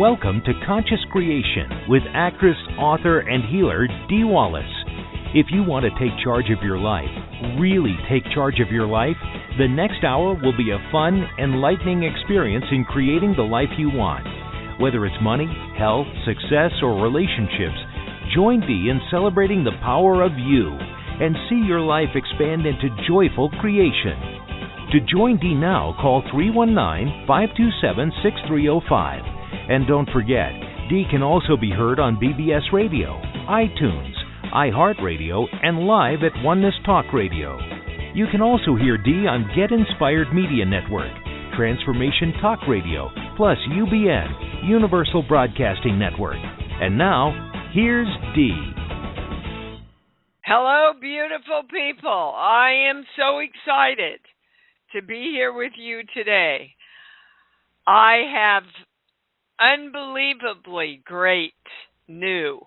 Welcome to Conscious Creation with actress, author, and healer Dee Wallace. If you want to take charge of your life, really take charge of your life, the next hour will be a fun, enlightening experience in creating the life you want. Whether it's money, health, success, or relationships, join Dee in celebrating the power of you and see your life expand into joyful creation. To join Dee now, call 319-527-6305. And don't forget, Dee can also be heard on BBS Radio, iTunes, iHeartRadio, and live at Oneness Talk Radio. You can also hear Dee on Get Inspired Media Network, Transformation Talk Radio, plus UBN, Universal Broadcasting Network. And now, here's Dee. Hello, beautiful people. I am so excited to be here with you today. I have unbelievably great, new,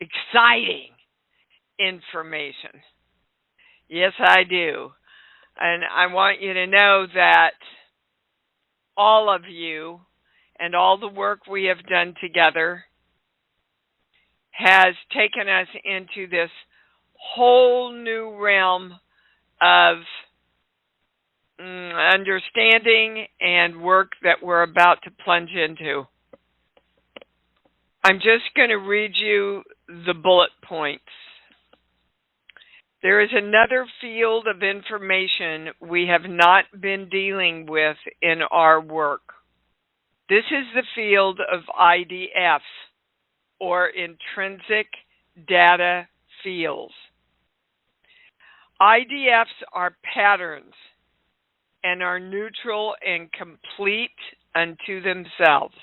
exciting information. Yes, I do. And I want you to know that all of you and all the work we have done together has taken us into this whole new realm of understanding and work that we're about to plunge into. I'm just going to read you the bullet points. There is another field of information we have not been dealing with in our work. This is the field of IDF, or Intrinsic Data Fields. IDFs are patterns and are neutral and complete unto themselves.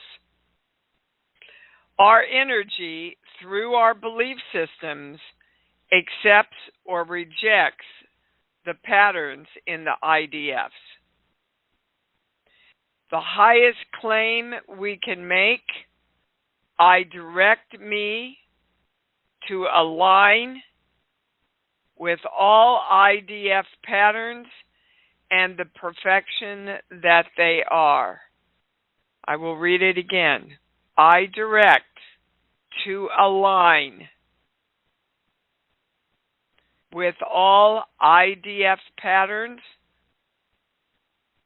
Our energy, through our belief systems, accepts or rejects the patterns in the IDFs. The highest claim we can make, I direct me to align with all IDF patterns and the perfection that they are. I will read it again. I direct to align with all IDF patterns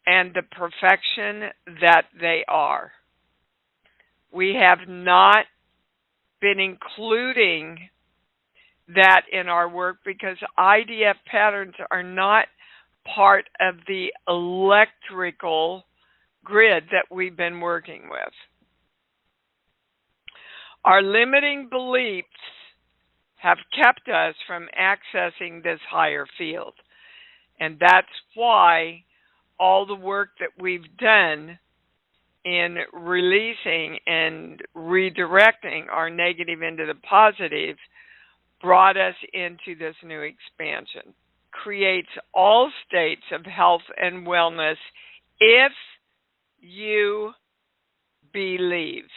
and the perfection that they are. We have not been including that in our work because IDF patterns are not part of the electrical grid that we've been working with. Our limiting beliefs have kept us from accessing this higher field. And that's why all the work that we've done in releasing and redirecting our negative into the positive brought us into this new expansion. Creates all states of health and wellness if you believe.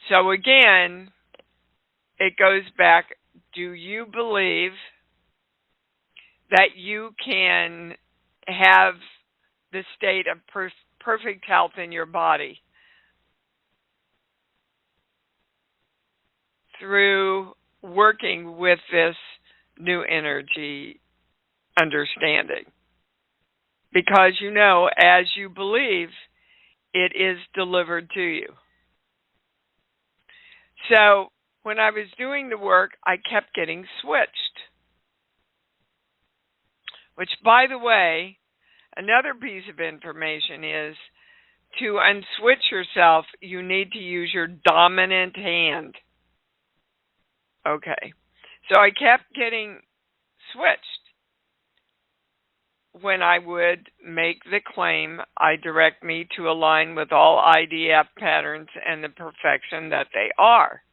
So again, it goes back, do you believe that you can have the state of perfect health in your body through working with this new energy understanding? Because you know, as you believe, it is delivered to you. So when I was doing the work, I kept getting switched. Which, by the way, another piece of information is to unswitch yourself, you need to use your dominant hand. Okay. So I kept getting switched when I would make the claim, I direct me to align with all IDF patterns and the perfection that they are.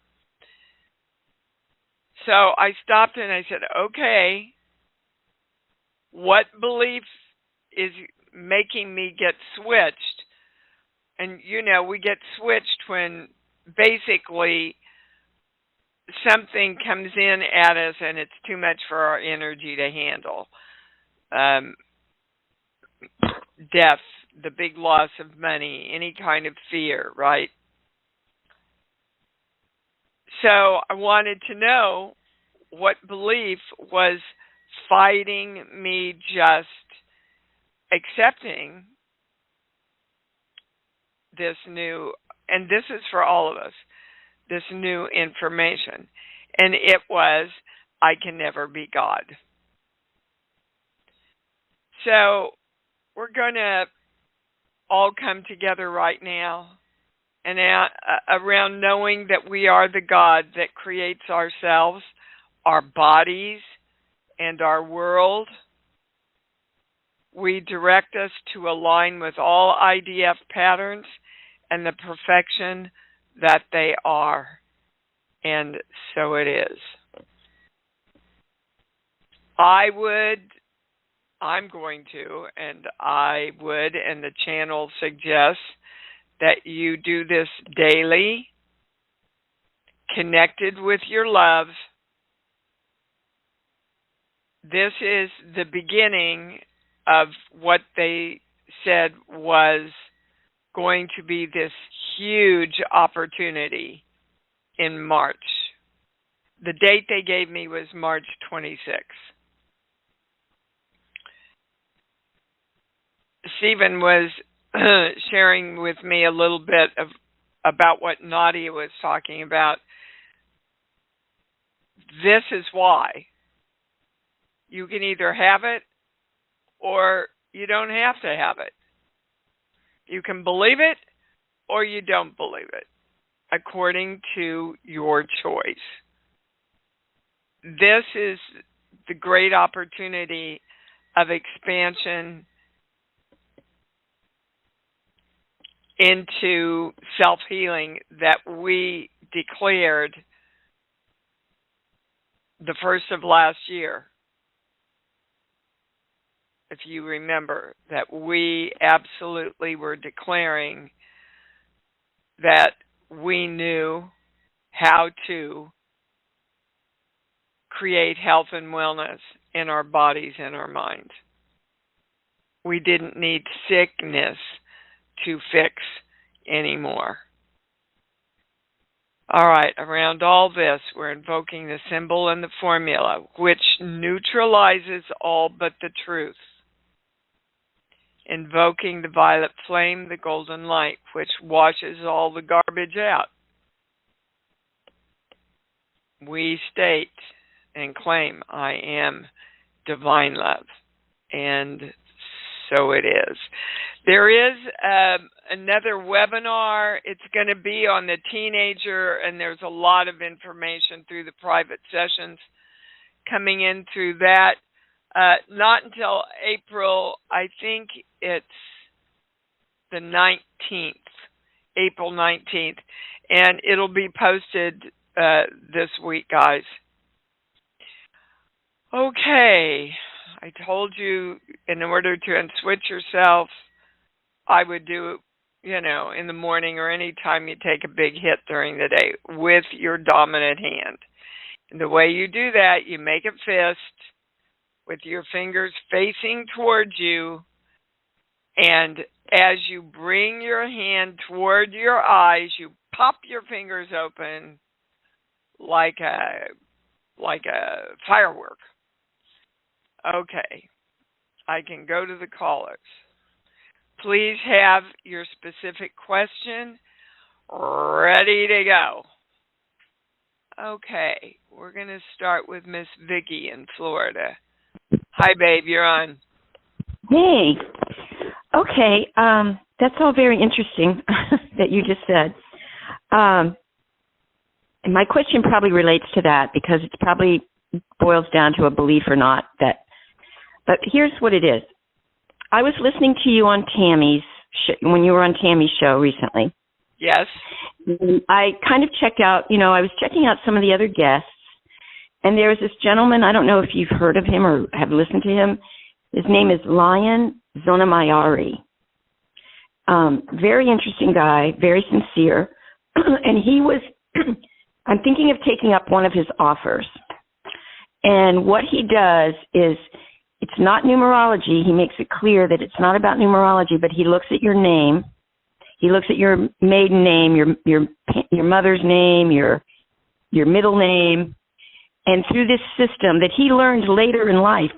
So I stopped and I said, okay, what belief is making me get switched? And, you know, we get switched when basically something comes in at us and it's too much for our energy to handle. Death, the big loss of money, any kind of fear, right? So I wanted to know what belief was fighting me just accepting this new, and this is for all of us, this new information. And it was, I can never be God. So we're going to all come together right now and around knowing that we are the God that creates ourselves, our bodies, and our world. We direct us to align with all IDF patterns and the perfection that they are. And so it is. I'm going to, and the channel suggests that you do this daily, connected with your love. This is the beginning of what they said was going to be this huge opportunity in March. The date they gave me was March 26th. Stephen was sharing with me a little bit about what Nadia was talking about. This is why. You can either have it or you don't have to have it. You can believe it or you don't believe it, according to your choice. This is the great opportunity of expansion into self-healing that we declared the first of last year. If you remember, that we absolutely were declaring that we knew how to create health and wellness in our bodies and our minds. We didn't need sickness to fix anymore. All right, around all this, we're invoking the symbol and the formula, which neutralizes all but the truth. Invoking the violet flame, the golden light, which washes all the garbage out. We state and claim, I am divine love. And so it is. There is another webinar. It's going to be on the teenager, and there's a lot of information through the private sessions coming in through that. Not until April, I think it's the 19th, April 19th, and it'll be posted this week, guys. Okay, I told you in order to unswitch yourself, I would do, in the morning or any time you take a big hit during the day with your dominant hand. And the way you do that, you make a fist with your fingers facing towards you, and as you bring your hand toward your eyes, you pop your fingers open like a firework. Okay, I can go to the callers. Please have your specific question ready to go. Okay, we're going to start with Miss Vicky in Florida. Hi, babe, you're on. Hey. Okay, that's all very interesting that you just said. And my question probably relates to that because it probably boils down to a belief or not. But here's what it is. I was listening to you on Tammy's when you were on Tammy's show recently. Yes. I kind of checked out, I was checking out some of the other guests, and there was this gentleman, I don't know if you've heard of him or have listened to him. His name is Lion Zonamayari. Very interesting guy, very sincere. And he was, I'm thinking of taking up one of his offers. And what he does is it's not numerology. He makes it clear that it's not about numerology, but he looks at your name. He looks at your maiden name, your mother's name, your middle name, and through this system that he learned later in life,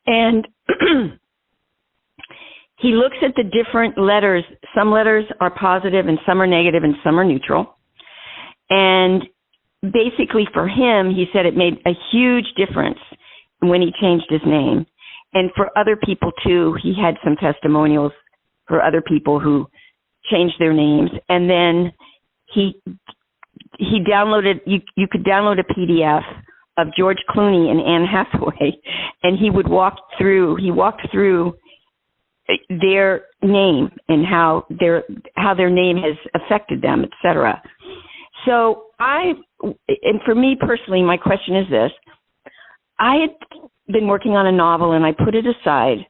and he looks at the different letters. Some letters are positive and some are negative and some are neutral. And basically for him, he said it made a huge difference when he changed his name. And for other people too, he had some testimonials for other people who changed their names. And then he downloaded, you could download a PDF of George Clooney and Anne Hathaway, and he walked through their name and how their name has affected them, etc. So and for me personally, my question is this. I had been working on a novel and I put it aside,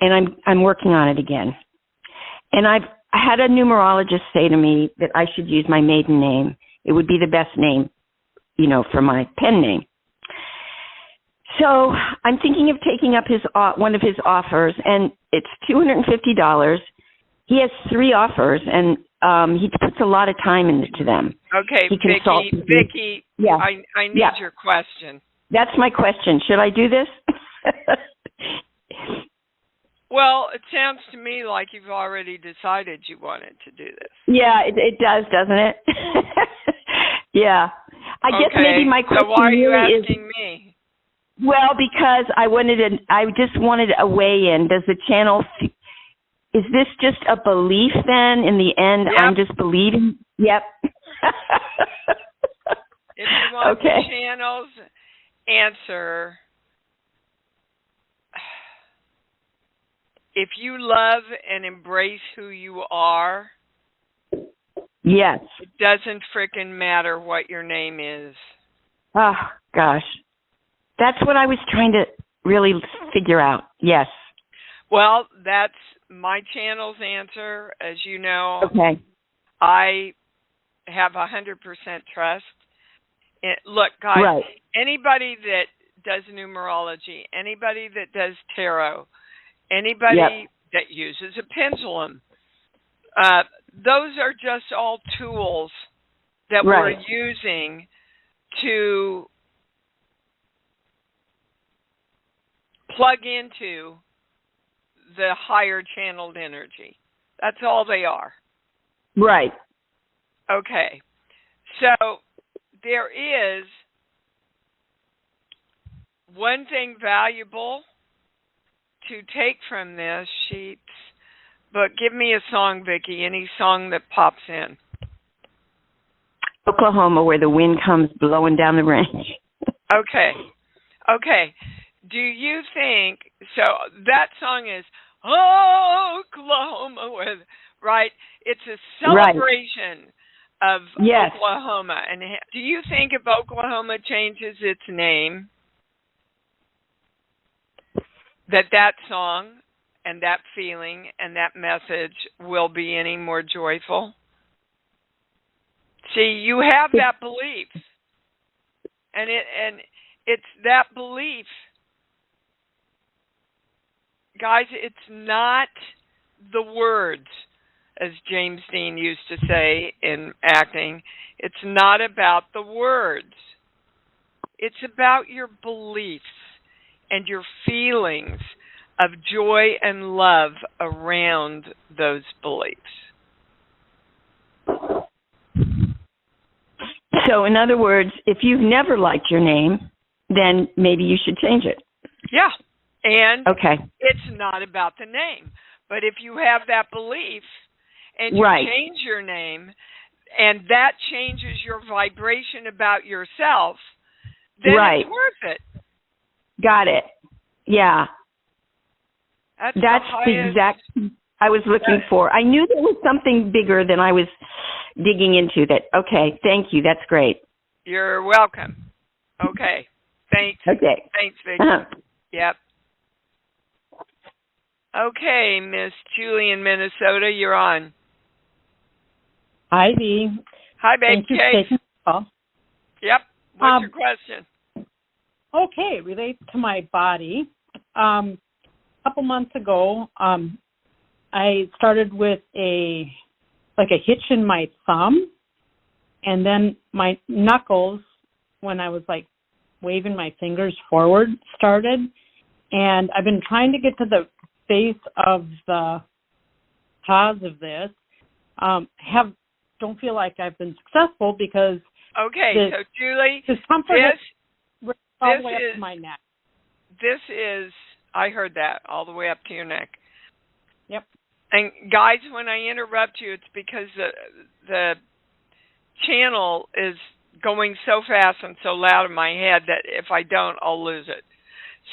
and I'm working on it again. And I had a numerologist say to me that I should use my maiden name. It would be the best name, for my pen name. So I'm thinking of taking up one of his offers, and it's $250. He has 3 offers, and he puts a lot of time into them. Okay, Vicki, yeah. I need your question. That's my question. Should I do this? Well, it sounds to me like you've already decided you wanted to do this. Yeah, it does, doesn't it? Yeah. I guess maybe my question so why are you really asking me? Well, because I just wanted a weigh-in. Does the channel, is this just a belief then in the end? Yep. I'm just believing? Yep. If you want the channel's answer, if you love and embrace who you are, yes, it doesn't frickin' matter what your name is. Oh, gosh. That's what I was trying to really figure out. Yes. Well, that's my channel's answer. As you know, okay. I have 100% trust. Look, guys, right. Anybody that does numerology, anybody that does tarot, anybody yep. that uses a pendulum, those are just all tools that right. we're using to plug into the higher channeled energy. That's all they are. Right. Okay. So there is one thing valuable to take from this sheets, but give me a song, Vicki, any song that pops in. Oklahoma, where the wind comes blowing down the range. Okay. Do you think, so that song is Oklahoma, right? It's a celebration of yes. Oklahoma. And do you think if Oklahoma changes its name, that song and that feeling and that message will be any more joyful? See, you have that belief. And it's that belief. Guys, it's not the words, as James Dean used to say in acting. It's not about the words. It's about your beliefs and your feelings of joy and love around those beliefs. So, in other words, if you've never liked your name, then maybe you should change it. Yeah. And okay. It's not about the name. But if you have that belief and you right. change your name and that changes your vibration about yourself, then right. it's worth it. Got it. Yeah. That's the exact I was looking for. I knew there was something bigger than I was digging into that. Okay. Thank you. That's great. You're welcome. Okay. Thanks. Okay. Thanks, Vicki. Yep. Okay, Miss Julie in Minnesota, you're on. Hi, Dee. Hi, babe. Thank you for taking the call. Yep. What's your question? Okay. it relates to my body. A couple months ago, I started with a hitch in my thumb, and then my knuckles, when I was like waving my fingers forward, started. And I've been trying to get to the base of the cause of this. Don't feel like I've been successful because okay. So Julie, discomfort is all the way up to my neck. This is, I heard that, all the way up to your neck. Yep. And guys, when I interrupt you, it's because the channel is going so fast and so loud in my head that if I don't, I'll lose it.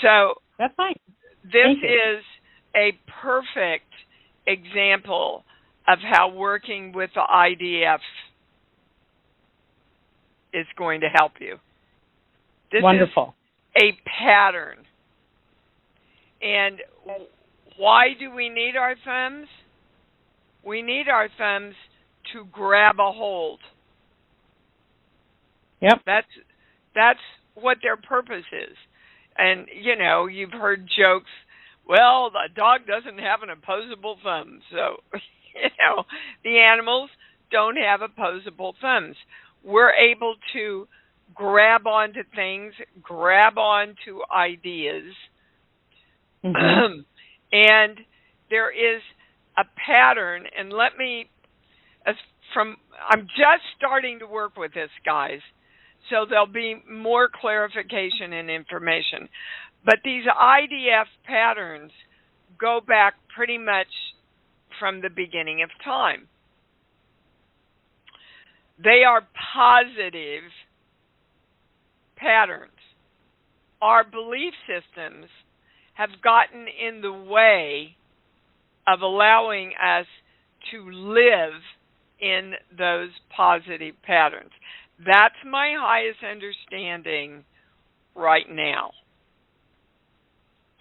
So that's fine. This is a perfect example of how working with the IDF is going to help you. This Wonderful. is a pattern. And why do we need our thumbs? We need our thumbs to grab a hold. Yep. That's what their purpose is. And, you know, you've heard jokes, well, the dog doesn't have an opposable thumb. So, you know, the animals don't have opposable thumbs. We're able to grab onto things, grab onto ideas. Mm-hmm. And there is a pattern. And I'm just starting to work with this, guys. So there'll be more clarification and information. But these IDF patterns go back pretty much from the beginning of time. They are positive patterns. Our belief systems have gotten in the way of allowing us to live in those positive patterns. That's my highest understanding right now.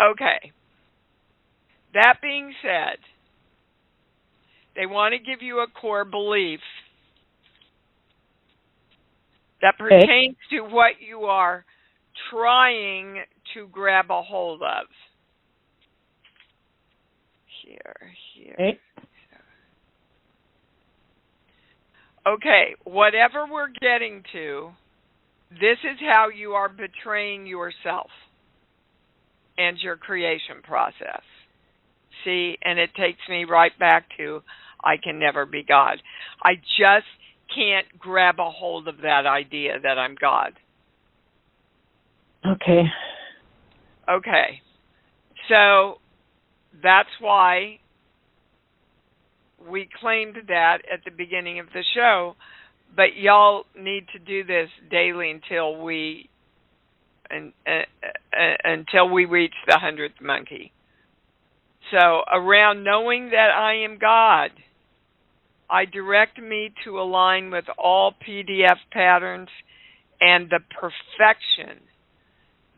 Okay. That being said, they want to give you a core belief that pertains to what you are trying to grab a hold of. Here. Okay, whatever we're getting to, this is how you are betraying yourself and your creation process. See, and it takes me right back to I can never be God. I just can't grab a hold of that idea that I'm God. Okay. Okay. So that's why we claimed that at the beginning of the show, but y'all need to do this daily until we reach the 100th monkey. So around knowing that I am God, I direct me to align with all PDF patterns and the perfection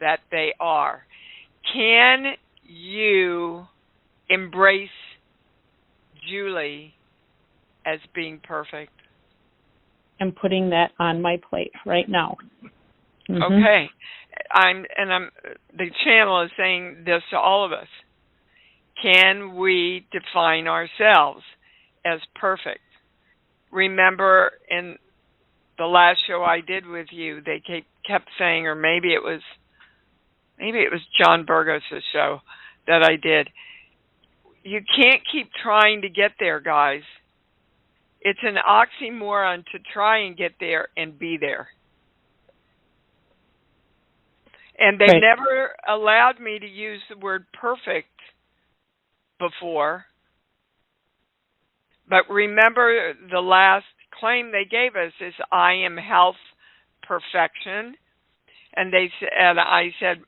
that they are. Can you embrace Julie as being perfect? I'm putting that on my plate right now. Mm-hmm. Okay. The channel is saying this to all of us. Can we define ourselves as perfect? Remember in the last show I did with you, they kept saying, or maybe it was John Burgos' show that I did, you can't keep trying to get there, guys. It's an oxymoron to try and get there and be there. And they never allowed me to use the word perfect before. But remember, the last claim they gave us is I am health perfection. And I said,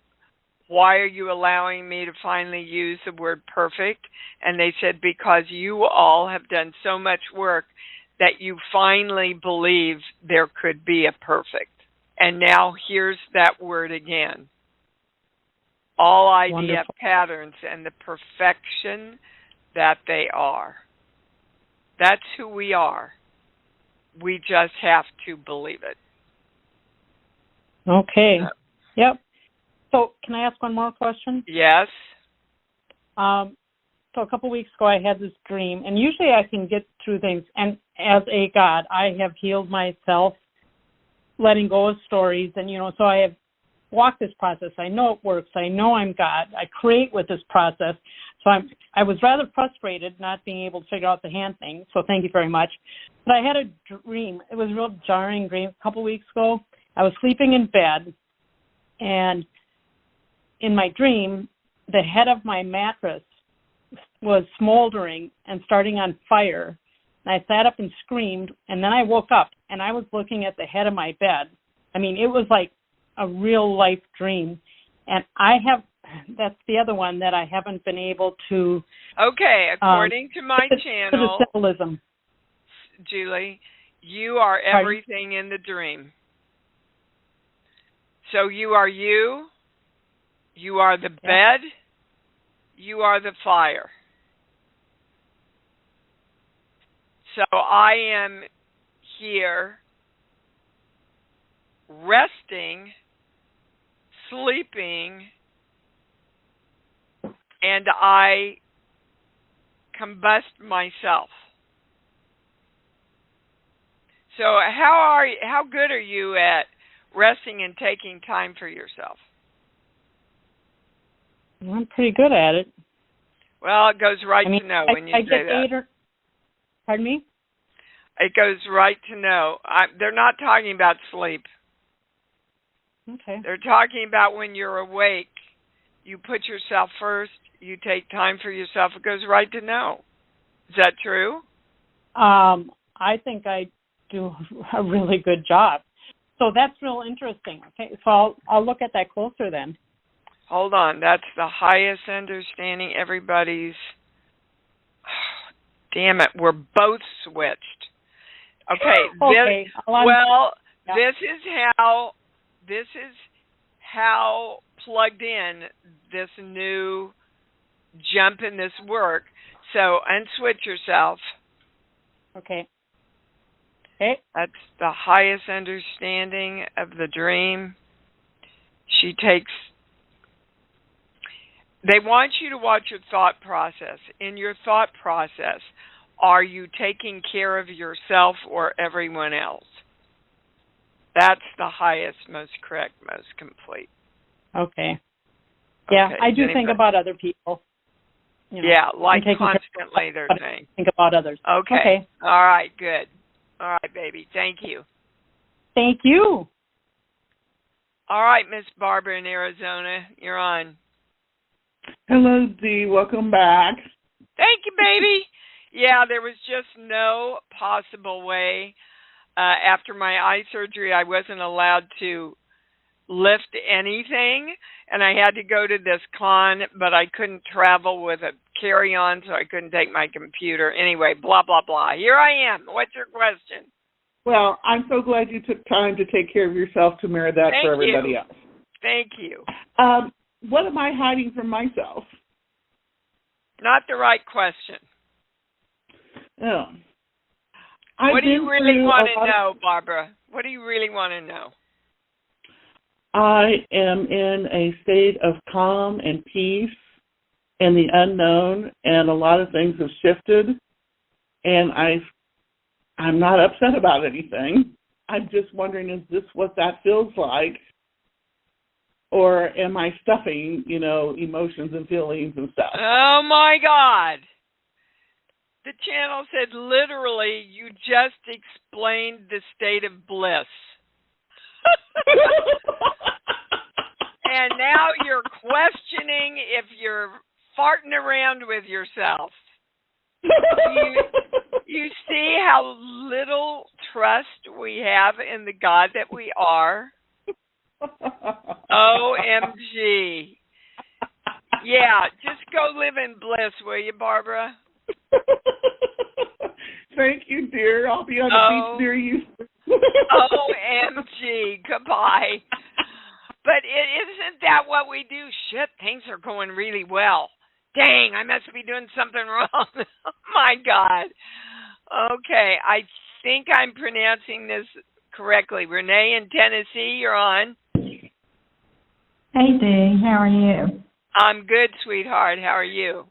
why are you allowing me to finally use the word perfect? And they said, because you all have done so much work that you finally believe there could be a perfect. And now here's that word again. All IDF Wonderful. Patterns and the perfection that they are. That's who we are. We just have to believe it. Okay. Yep. So can I ask one more question? Yes. So a couple weeks ago, I had this dream, and usually I can get through things. And as a God, I have healed myself, letting go of stories, and so I have walked this process. I know it works. I know I'm God. I create with this process. So I was rather frustrated not being able to figure out the hand thing. So thank you very much. But I had a dream. It was a real jarring dream. A couple weeks ago, I was sleeping in bed, and in my dream, the head of my mattress was smoldering and starting on fire. And I sat up and screamed, and then I woke up, and I was looking at the head of my bed. I mean, it was like a real-life dream. And that's the other one that I haven't been able to... Okay, according to my channel, the symbolism. Julie, you are everything in the dream. So you are you are the bed, you are the fire. So I am here resting, sleeping, and I combust myself. So how good are you at resting and taking time for yourself? I'm pretty good at it. Well, it goes right to know when you say that. Pardon me? It goes right to know. They're not talking about sleep. Okay. They're talking about when you're awake, you put yourself first, you take time for yourself. It goes right to know. Is that true? I think I do a really good job. So that's real interesting. Okay, so I'll look at that closer then. Hold on. That's the highest understanding. Everybody's... Damn it. We're both switched. Okay. Okay. This is how plugged in this new jump in this work. So unswitch yourself. Okay. Okay. That's the highest understanding of the dream. They want you to watch your thought process. In your thought process, are you taking care of yourself or everyone else? That's the highest, most correct, most complete. Okay. Yeah, okay. I do think about other people. Yeah, like constantly they're saying. Think about others. Okay. All right, good. All right, baby. Thank you. Thank you. All right, Miss Barbara in Arizona, you're on. Hello, Dee. Welcome back. Thank you, baby. Yeah, there was just no possible way. After my eye surgery, I wasn't allowed to lift anything, and I had to go to this con, but I couldn't travel with a carry-on, so I couldn't take my computer. Anyway, blah, blah, blah. Here I am. What's your question? Well, I'm so glad you took time to take care of yourself to mirror that for everybody else. Thank you. What am I hiding from myself? Not the right question. Oh. What do you really want to know, Barbara? What do you really want to know? I am in a state of calm and peace and the unknown, and a lot of things have shifted, and I'm not upset about anything. I'm just wondering, is this what that feels like? Or am I stuffing, emotions and feelings and stuff? Oh, my God. The channel said literally you just explained the state of bliss. And now you're questioning if you're farting around with yourself. You see how little trust we have in the God that we are? OMG. Yeah, just go live in bliss, will you, Barbara? Thank you, dear. I'll be on the beach near you. OMG. Goodbye. But isn't that what we do? Shit, things are going really well. Dang, I must be doing something wrong. Oh, my God. Okay, I think I'm pronouncing this correctly. Renee in Tennessee, you're on. Hey Dee, how are you? I'm good, sweetheart. How are you?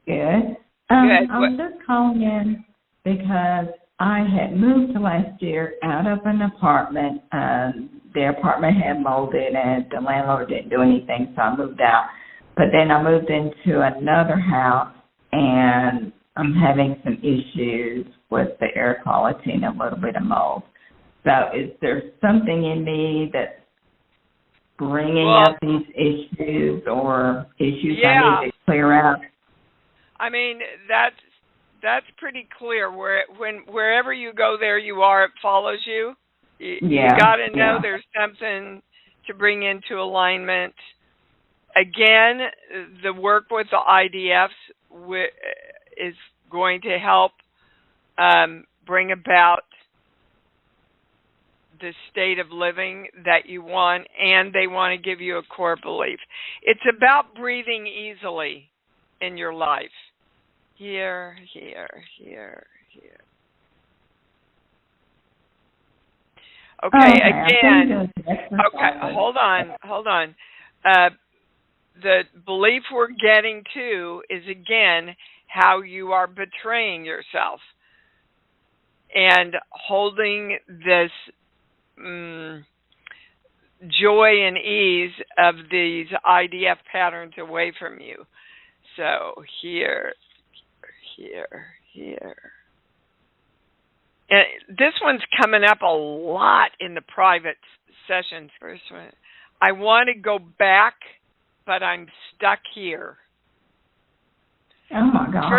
Good. Good. I was just calling in because I had moved last year out of an apartment. The apartment had molded and the landlord didn't do anything, so I moved out. But then I moved into another house, and I'm having some issues with the air quality and a little bit of mold. So is there something in me that's bringing up these issues or issues I need to clear out? I mean, that's pretty clear. Wherever you go, there you are. It follows you. You got to know there's something to bring into alignment. Again, the work with the IDFs is going to help bring about the state of living that you want, and they want to give you a core belief. It's about breathing easily in your life. Here, here, here, here. Okay, again. Okay, hold on. The belief we're getting to is, again, how you are betraying yourself and holding this joy and ease of these IDF patterns away from you. So here, here, here. And this one's coming up a lot in the private sessions. First one, I want to go back, but I'm stuck here. Oh my God.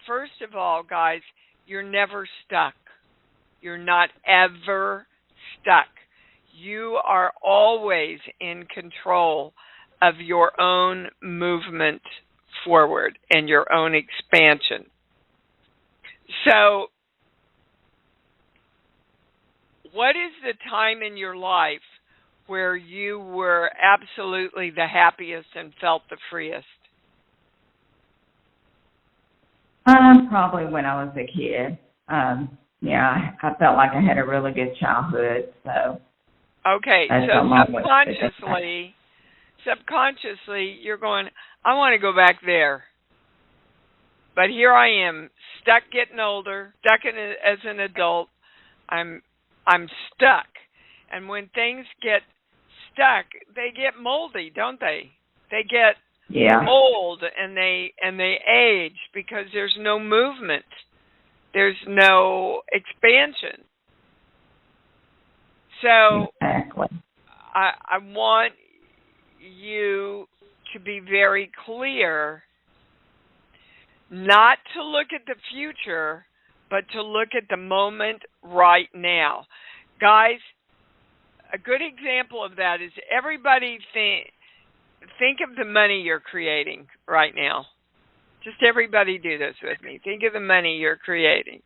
First of all, guys, you're never stuck. You're not ever stuck. You are always in control of your own movement forward and your own expansion. So, what is the time in your life where you were absolutely the happiest and felt the freest? Probably when I was a kid. I felt like I had a really good childhood. So okay, so subconsciously, you're going, I want to go back there. But here I am, stuck getting older, stuck as an adult. I'm stuck. And when things get stuck, they get moldy, don't they? They get old and they age because there's no movement. There's no expansion. So exactly. I want you to be very clear not to look at the future, but to look at the moment right now. Guys, a good example of that is everybody think of the money you're creating right now. Just everybody do this with me. Think of the money you're creating.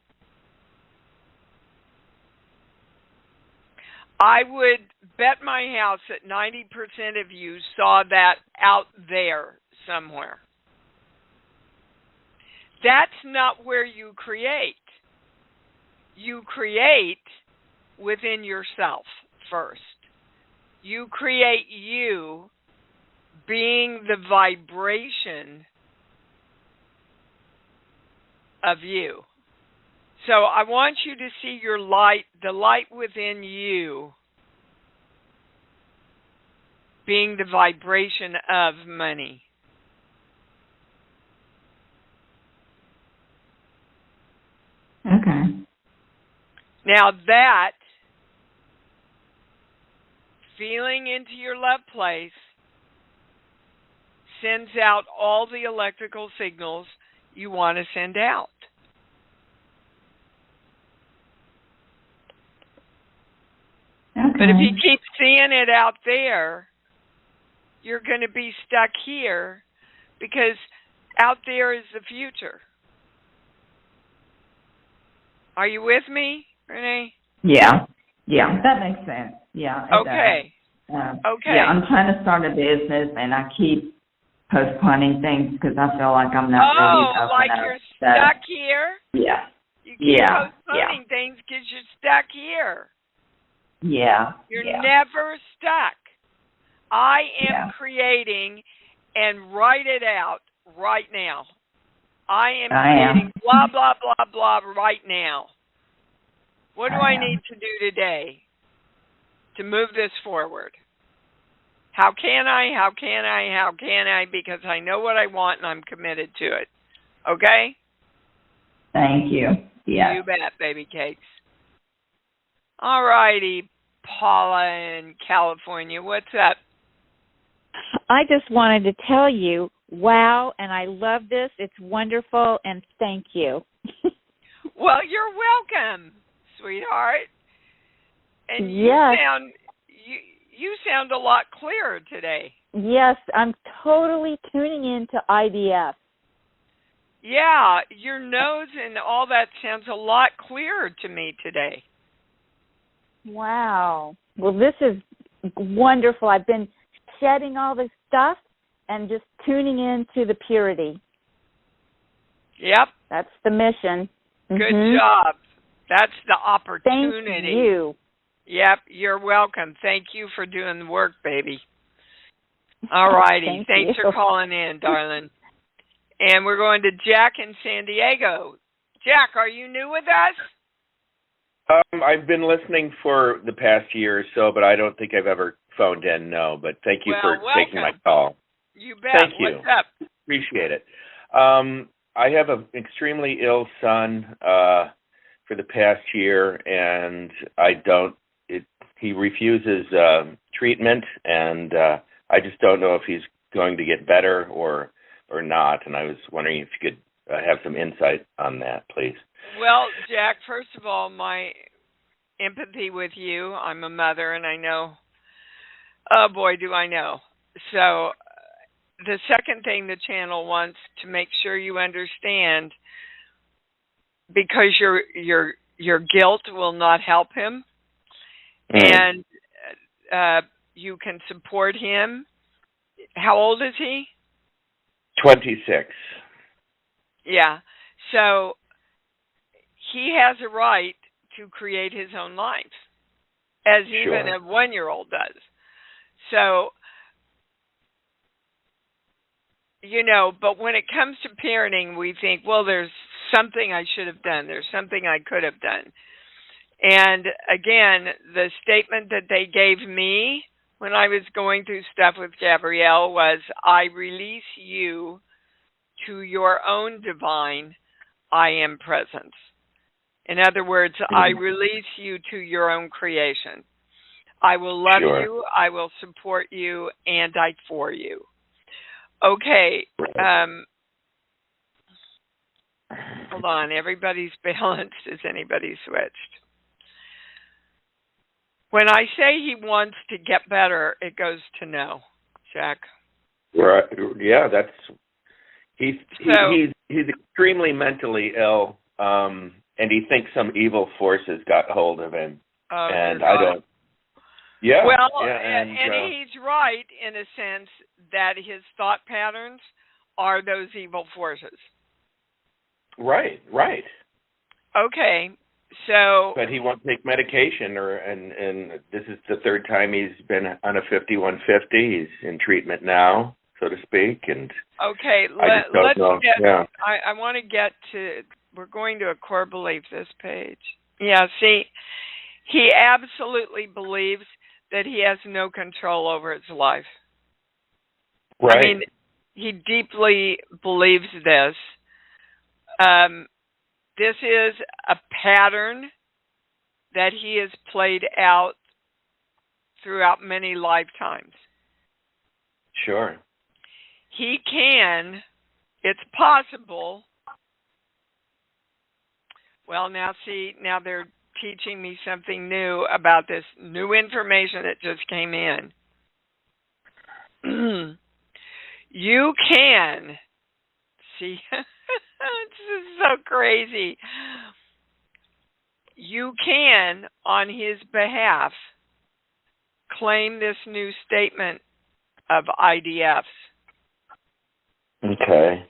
I would bet my house that 90% of you saw that out there somewhere. That's not where you create. You create within yourself first. You create you being the vibration of you. So I want you to see your light, the light within you, being the vibration of money. Okay. Now that feeling into your love place sends out all the electrical signals you want to send out. Okay. But if you keep seeing it out there, you're going to be stuck here because out there is the future. Are you with me, Renee? Yeah, that makes sense. Yeah. Okay. Okay. Yeah, I'm trying to start a business, and I keep postponing things because I feel like I'm not ready to open up. You're stuck here? Yeah. You keep postponing things because you're stuck here. Yeah. You're never stuck. I am creating, and write it out right now. I am creating blah, blah, blah, blah right now. What do I need to do today to move this forward? How can I? How can I? How can I? Because I know what I want and I'm committed to it. Okay? Thank you. Yeah. You bet, baby cakes. All righty, Paula in California. What's up? I just wanted to tell you, wow, and I love this. It's wonderful, and thank you. Well, you're welcome, sweetheart. And yes. you sound a lot clearer today. Yes, I'm totally tuning into IDF. Yeah, your nose and all that sounds a lot clearer to me today. Wow. Well, this is wonderful. I've been shedding all this stuff and just tuning into the purity. Yep. That's the mission. Good job. That's the opportunity. Thank you. Yep, you're welcome. Thank you for doing the work, baby. All righty. Thanks for calling in, darling. And we're going to Jack in San Diego. Jack, are you new with us? I've been listening for the past year or so, but I don't think I've ever phoned in, no. But thank you for taking my call. You bet. Thank you. What's up? Appreciate it. I have an extremely ill son for the past year, and he refuses treatment, and I just don't know if he's going to get better or not, and I was wondering if you could have some insight on that, please. Well, Jack, first of all, my empathy with you. I'm a mother, and I know, oh boy, do I know. So the second thing the channel wants to make sure you understand, because your guilt will not help him, and you can support him. How old is he? 26. Yeah. So he has a right to create his own life, as even a 1-year-old does. So, but when it comes to parenting, we think, well, there's something I should have done. There's something I could have done. And again, the statement that they gave me when I was going through stuff with Gabrielle was, I release you to your own divine I am presence. In other words, I release you to your own creation. I will love you, I will support you, and I for you. Okay. Hold on. Everybody's balanced. Is anybody switched? When I say he wants to get better, it goes to no, Jack. Right. Yeah, he's extremely mentally ill, and he thinks some evil forces got hold of him. Oh, and I don't. Yeah. Well, yeah, and he's right in a sense that his thought patterns are those evil forces. Right. Okay. So, but he won't take medication, and this is the third time he's been on a 5150. He's in treatment now, so to speak. And okay, let's get. Yeah. I want to get to. We're going to a core belief. This page. Yeah. See, he absolutely believes that he has no control over his life. Right. I mean, he deeply believes this. This is a pattern that he has played out throughout many lifetimes. Sure. It's possible. Well, now they're teaching me something new about this new information that just came in. You can see. This is so crazy. You can, on his behalf, claim this new statement of IDFs. Okay.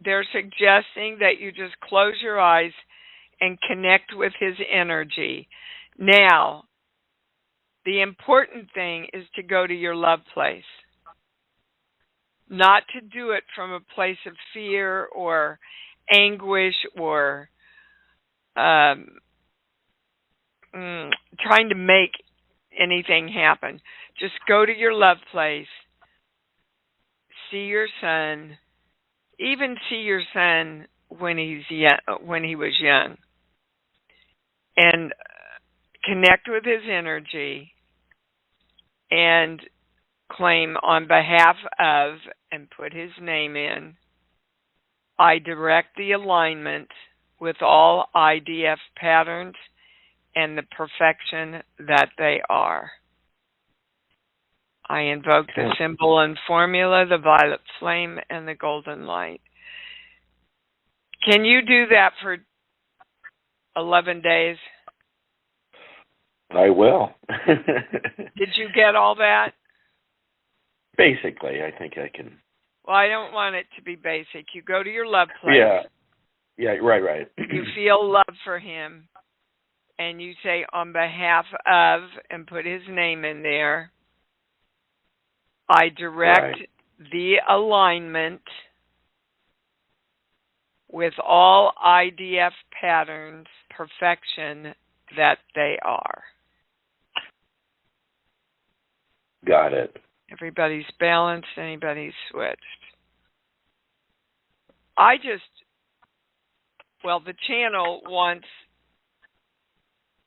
They're suggesting that you just close your eyes and connect with his energy. Now, the important thing is to go to your love place. Not to do it from a place of fear or anguish or trying to make anything happen. Just go to your love place, see your son, even see your son when he was young, and connect with his energy and claim on behalf of, and put his name in, I direct the alignment with all IDF patterns and the perfection that they are. I invoke the symbol and formula, the violet flame, and the golden light. Can you do that for 11 days? I will. Did you get all that? Basically, I think I can. Well, I don't want it to be basic. You go to your love place. Yeah, right. You feel love for him, and you say, on behalf of, and put his name in there, I direct the alignment with all IDF patterns, perfection that they are. Got it. Everybody's balanced, anybody's switched. The channel wants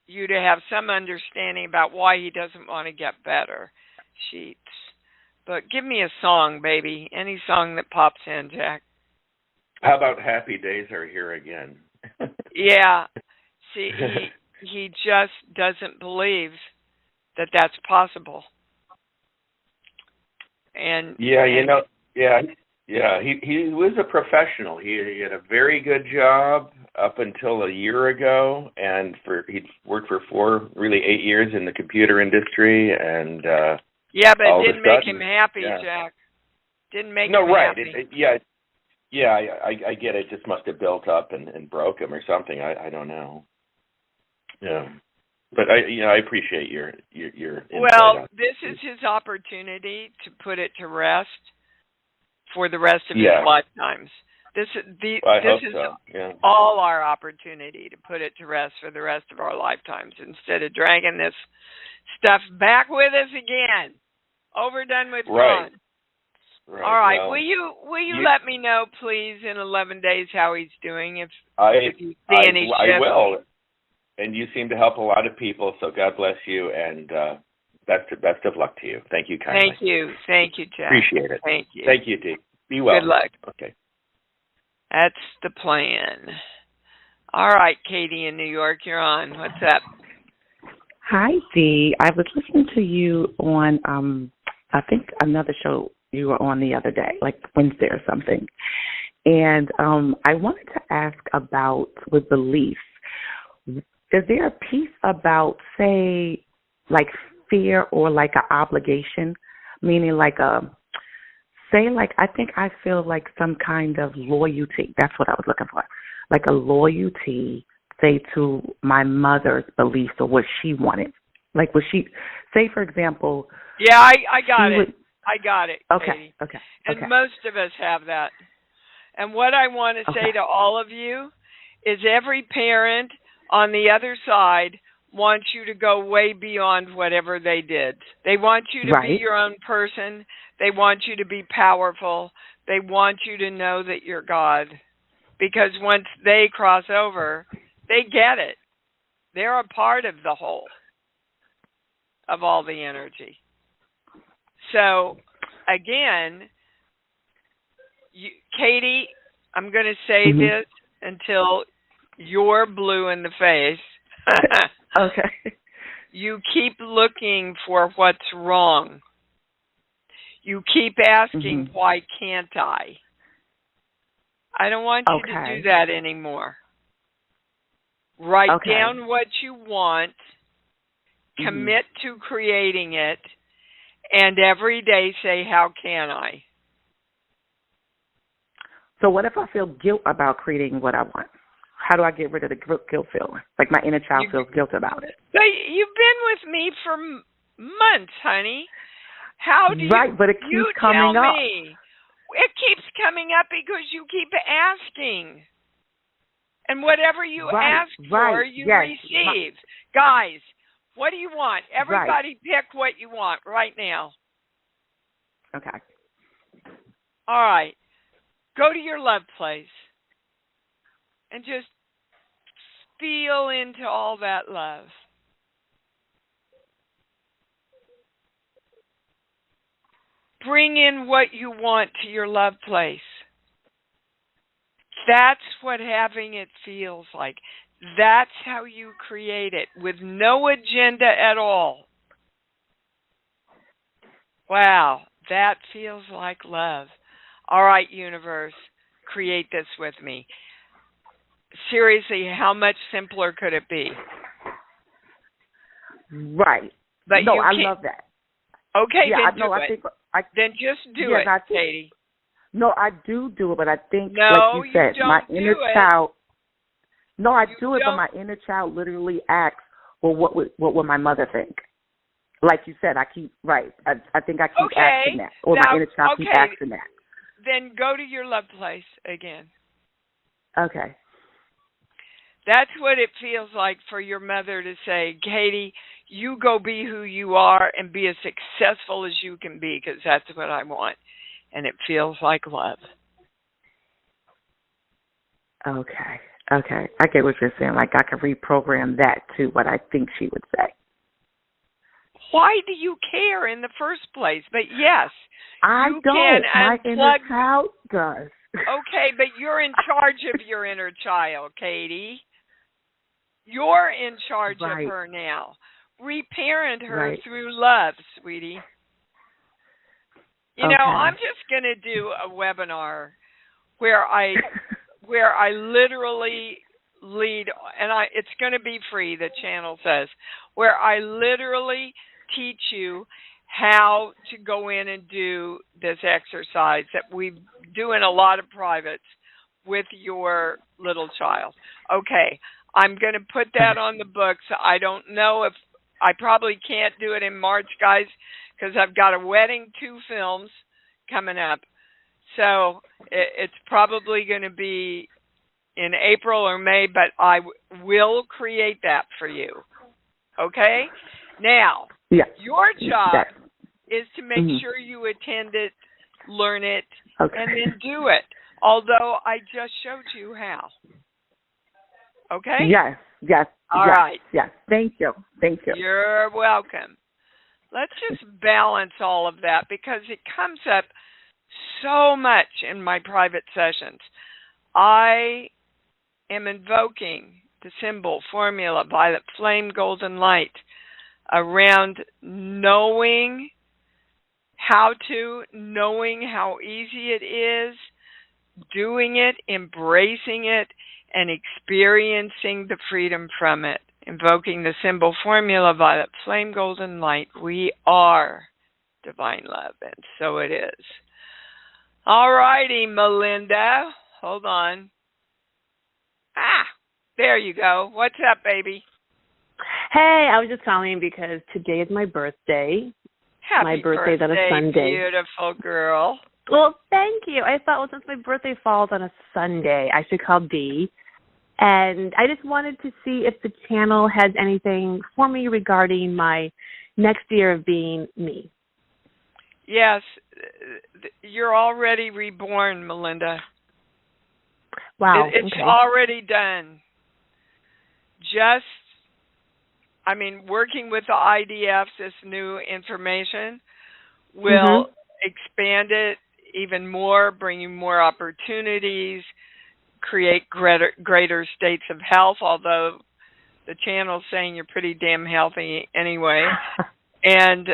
you to have some understanding about why he doesn't want to get better, Sheets. But give me a song, baby. Any song that pops in, Jack. How about Happy Days Are Here Again? Yeah. See, he just doesn't believe that that's possible. And he was a professional. He had a very good job up until a year ago, and he'd worked for 8 years in the computer industry, and but it didn't make him happy, Jack. Didn't make him happy. I get it. Just must have built up and broke him or something. I don't know. Yeah. But I appreciate your Well, this is his opportunity to put it to rest for the rest of his lifetimes. This is all our opportunity to put it to rest for the rest of our lifetimes instead of dragging this stuff back with us again. Overdone with fun. Right. All right. Well, will you let me know, please, in 11 days how he's doing? If you see any shifts? I will. And you seem to help a lot of people, so God bless you, and best of luck to you. Thank you kindly. Thank you, Jack. Appreciate it. Thank you. Thank you, Dee. Be well. Good luck. Okay. That's the plan. All right, Katie in New York, you're on. What's up? Hi, Dee. I was listening to you on, I think, another show you were on the other day, like Wednesday or something. And I wanted to ask about, with beliefs, is there a piece about, say, like fear or like an obligation, meaning like I think I feel like some kind of loyalty. That's what I was looking for. Like a loyalty, say, to my mother's beliefs or what she wanted. Like, would she, say, for example. Yeah, I got it. I got it, Okay, Katie. And most of us have that. And what I want to say to all of you is every parent on the other side wants you to go way beyond whatever they did. They want you to be your own person. They want you to be powerful. They want you to know that you're God. Because once they cross over, they get it. They're a part of the whole, of all the energy. So, again, Katie, I'm going to say this until you're blue in the face. Okay. You keep looking for what's wrong. You keep asking, why can't I? I don't want you to do that anymore. Write down what you want, commit to creating it, and every day say, how can I? So what if I feel guilt about creating what I want? How do I get rid of the guilt feeling? Like my inner child feels guilt about it. So you've been with me for months, honey. How do right, but it keeps coming tell up. Me? It keeps coming up because you keep asking. And whatever you ask for, you receive. Guys, what do you want? Everybody pick what you want right now. Okay. All right. Go to your love place and just feel into all that love. Bring in what you want to your love place. That's what having it feels like. That's how you create it, with no agenda at all. Wow, that feels like love. All right, universe, create this with me. Seriously, how much simpler could it be? Right. But no, I love that. Okay, yeah, then do it. Then just do it, Katie. No, I do it, but I think, no, like you said, you my inner child. No, I do it, don't. but my inner child literally asks, "Well, what would my mother think?" Like you said, I keep I think I keep asking that, or my inner child keeps asking that. Then go to your love place again. Okay. That's what it feels like for your mother to say, Katie, you go be who you are and be as successful as you can be, because that's what I want. And it feels like love. Okay. I get what you're saying. Like I could reprogram that to what I think she would say. Why do you care in the first place? But yes, I you don't. Can my unplug. Inner child does. Okay, but you're in charge of your inner child, Katie. You're in charge of her now. Reparent her through love, sweetie. You know, I'm just going to do a webinar where I literally lead, and it's going to be free, the channel says, where I literally teach you how to go in and do this exercise that we do in a lot of privates with your little child. Okay, I'm going to put that on the books. I don't know if I probably can't do it in March, guys, because I've got a wedding, 2 films coming up. So it's probably going to be in April or May, but I will create that for you. Okay? Now, your job is to make sure you attend it, learn it, and then do it. Although I just showed you how. Okay? Yes. All right. Yes. Thank you. You're welcome. Let's just balance all of that, because it comes up so much in my private sessions. I am invoking the symbol, formula, violet flame, golden light, around knowing how easy it is, doing it, embracing it, and experiencing the freedom from it. Invoking the symbol, formula, violet flame, golden light. We are divine love, and so it is. All righty, Melinda. Hold on. There you go. What's up, baby? Hey, I was just calling because today is my birthday. Happy birthday, that is Sunday. Beautiful girl. Well, thank you. I thought, since my birthday falls on a Sunday, I should call Dee. And I just wanted to see if the channel has anything for me regarding my next year of being me. Yes, you're already reborn, Melinda. Wow. It's already done. Working with the IDF, this new information will expand it even more, bring you more opportunities, create greater states of health, although the channel's saying you're pretty damn healthy anyway. And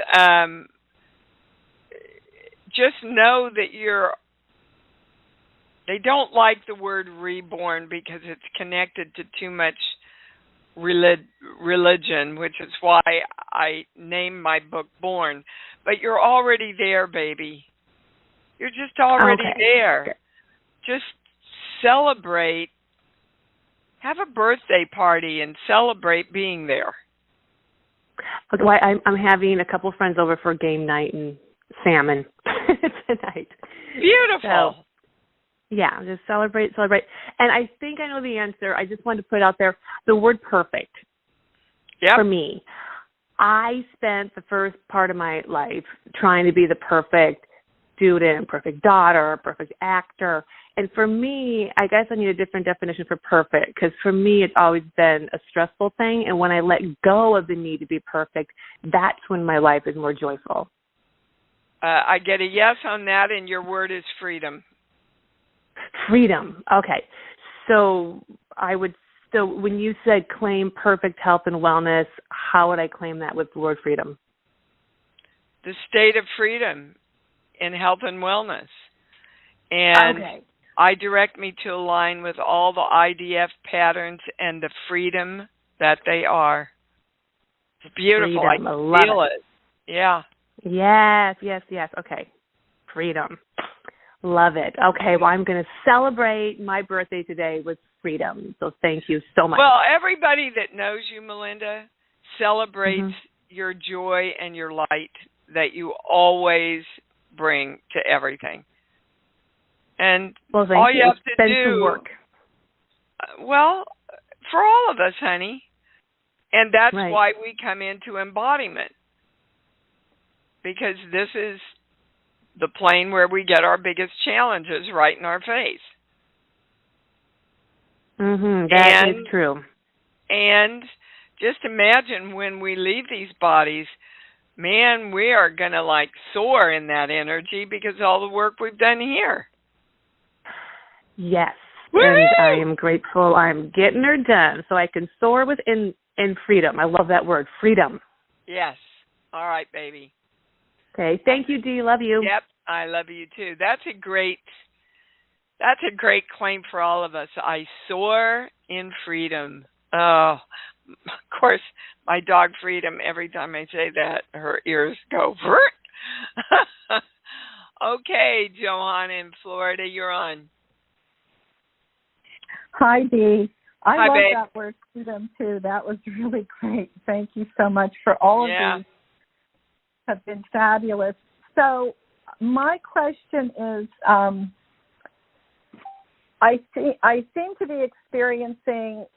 just know that they don't like the word reborn because it's connected to too much religion, which is why I named my book Born. But you're already there, baby. You're just already there. Just celebrate. Have a birthday party and celebrate being there. Well, I'm having a couple friends over for game night and salmon tonight. Beautiful. So, yeah, just celebrate. And I think I know the answer. I just wanted to put it out there. The word perfect. Yep. For me, I spent the first part of my life trying to be the perfect student, perfect daughter, perfect actor. And for me, I guess I need a different definition for perfect, because for me, it's always been a stressful thing. And when I let go of the need to be perfect, that's when my life is more joyful. I get a yes on that, and your word is freedom. Freedom. Okay. So when you said claim perfect health and wellness, how would I claim that with the word freedom? The state of freedom in health and wellness. And okay. I direct me to align with all the IDF patterns and the freedom that they are. It's beautiful. Freedom. I feel it. Yeah. Yes. Okay. Freedom. Love it. Okay, well, I'm going to celebrate my birthday today with freedom. So thank you so much. Well, everybody that knows you, Melinda, celebrates your joy and your light that you always bring to everything. And well, all you have to do, do, work. Well, for all of us, honey. And that's right. why we come into embodiment. Because this is the plane where we get our biggest challenges right in our face. That is true. And just imagine when we leave these bodies, man, we are going to like soar in that energy because of all the work we've done here. Yes. Woo-hoo! And I am grateful I'm getting her done so I can soar within freedom. I love that word, freedom. Yes. All right, baby. Okay. Thank you, Dee. Love you. Yep. I love you too. That's a great claim for all of us. I soar in freedom. Oh, of course, my dog Freedom, every time I say that, her ears go, Okay, Johanna in Florida, you're on. Hi, Dee. I love babe. that word freedom, too. That was really great. Thank you so much for all of these. Have been fabulous. So my question is, I seem to be experiencing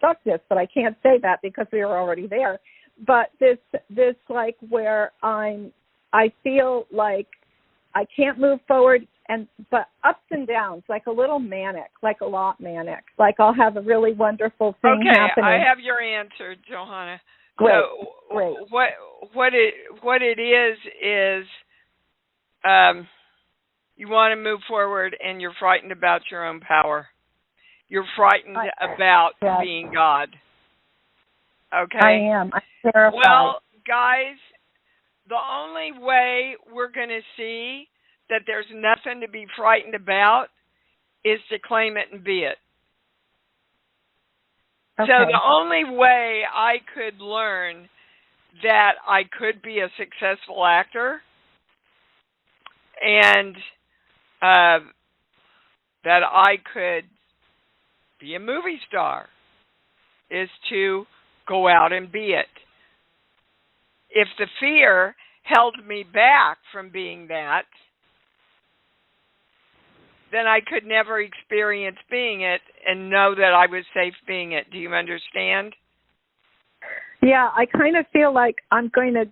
stuckness, but I can't say that because we were already there. But this like where I feel like I can't move forward, but ups and downs, like a little manic, like a lot manic. Like I'll have a really wonderful thing happening. Okay, I have your answer, Johanna. Great. So Great. what it is you want to move forward and you're frightened about your own power. You're frightened about being God. Okay? I am. I'm terrified. Well, guys, the only way we're going to see that there's nothing to be frightened about is to claim it and be it. Okay. So the only way I could learn that I could be a successful actor and that I could be a movie star is to go out and be it. If the fear held me back from being that, then I could never experience being it and know that I was safe being it. Do you understand? Yeah, I kind of feel like I'm going to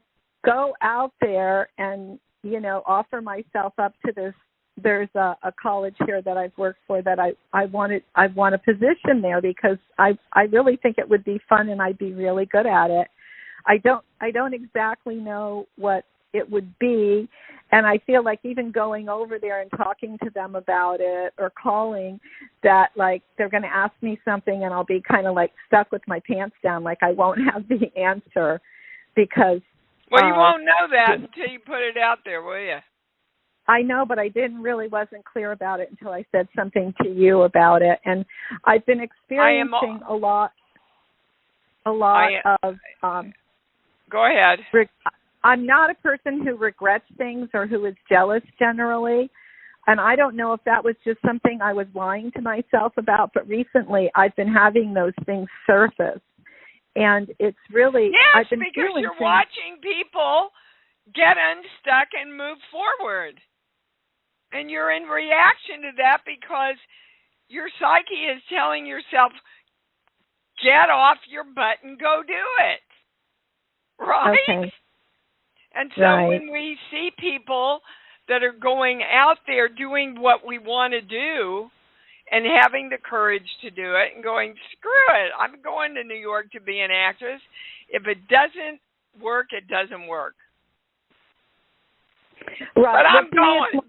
go out there and, offer myself up to this. There's a college here that I've worked for that I want a position there because I really think it would be fun and I'd be really good at it. I don't exactly know what it would be, and I feel like even going over there and talking to them about it or calling, that like they're going to ask me something and I'll be kind of like stuck with my pants down, like I won't have the answer because. Well, you won't know that until you put it out there, will you? I know, but I wasn't clear about it until I said something to you about it, and I've been experiencing a lot of. Go ahead. I'm not a person who regrets things or who is jealous generally, and I don't know if that was just something I was lying to myself about, but recently I've been having those things surface, And it's really, yes, I've been because feeling you're things. watching people get unstuck and move forward. And you're in reaction to that because your psyche is telling yourself, get off your butt and go do it. Right? Okay. And so when we see people that are going out there doing what we want to do and having the courage to do it and going, screw it, I'm going to New York to be an actress. If it doesn't work, it doesn't work. Right. But I'm going.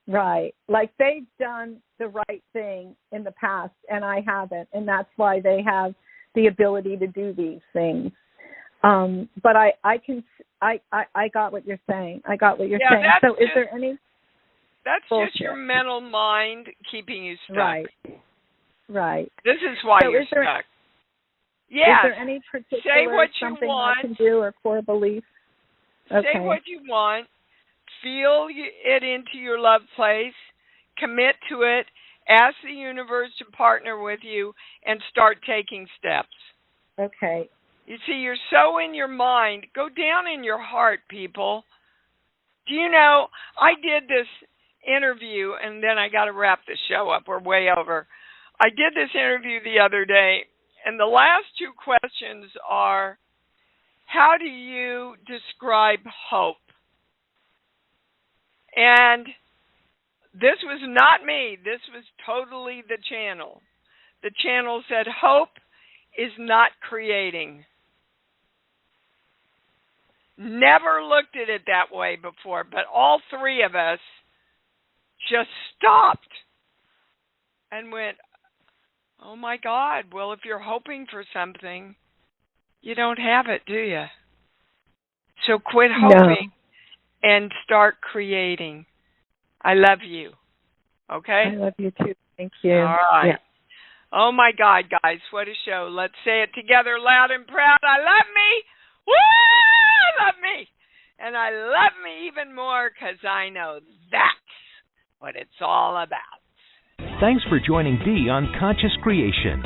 Right. Like they've done the right thing in the past and I haven't. And that's why they have the ability to do these things. But I got what you're saying. I got what you're saying. So is there any? That's bullshit. Just your mental mind keeping you stuck. Right. This is why you're stuck. Yes. Is there any particular Say what you something want. I can do or core belief? Okay. Say what you want. Feel it into your love place. Commit to it. Ask the universe to partner with you and start taking steps. Okay. You see, you're so in your mind. Go down in your heart, people. Do you know, I did this interview, and then I got to wrap the show up. We're way over. I did this interview the other day, and the last two questions are, how do you describe hope? And this was not me. This was totally the channel. The channel said, hope is not creating. Never looked at it that way before, but all three of us just stopped and went, oh my God, well, if you're hoping for something, you don't have it, do you? So quit hoping and start creating. I love you. Okay? I love you too. Thank you. All right. Yeah. Oh my God, guys, what a show. Let's say it together loud and proud. I love me. Woo! I love me. And I love me even more because I know that's what it's all about. Thanks for joining Dee on Conscious Creation.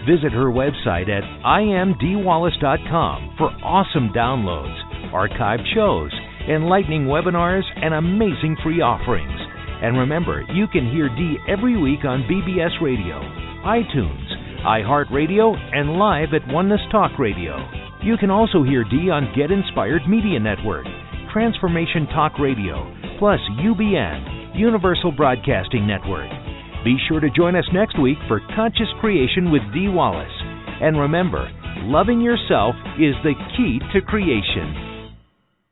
Visit her website at imdwallace.com for awesome downloads, archived shows, enlightening webinars, and amazing free offerings. And remember, you can hear Dee every week on BBS Radio, iTunes, iHeartRadio, and live at Oneness Talk Radio. You can also hear Dee on Get Inspired Media Network, Transformation Talk Radio, plus UBN, Universal Broadcasting Network. Be sure to join us next week for Conscious Creation with Dee Wallace. And remember, loving yourself is the key to creation.